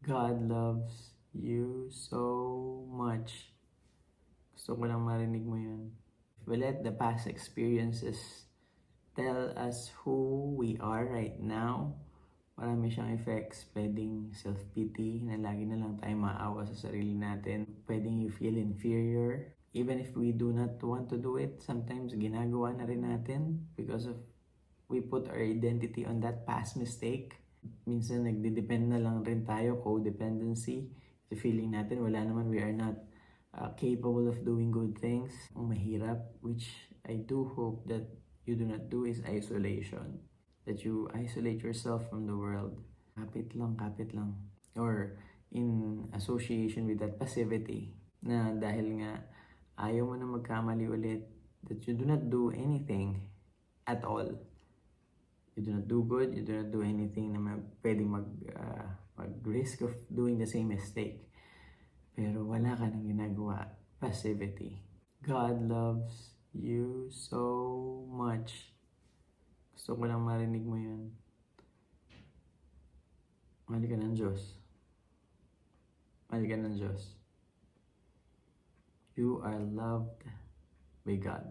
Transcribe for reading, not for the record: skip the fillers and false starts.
God loves you so much. Gusto ko lang marinig mo yun. We let the past experiences tell us who we are right now. Marami siyang effects. Pwedeng self-pity, na lagi na lang tayo maawa sa sarili natin. Pwedeng you feel inferior. Even if we do not want to do it, sometimes ginagawa na rin natin because of we put our identity on that past mistake. Minsan nagde-depend na lang rin tayo, codependency. The feeling natin, wala naman, we are not capable of doing good things. Ang mahirap, which I do hope that you do not do, is isolation. That you isolate yourself from the world. Kapit lang. Or in association with that passivity, na dahil nga ayaw mo na magkamali ulit, that you do not do anything at all. You do not do good, you do not do anything na pwedeng mag-risk of doing the same mistake. Pero wala ka nang ginagawa. Passivity. God loves you so much. Gusto ko lang marinig mo yun. Mahal ka ng Diyos. Mahal ka ng Diyos. You are loved by God.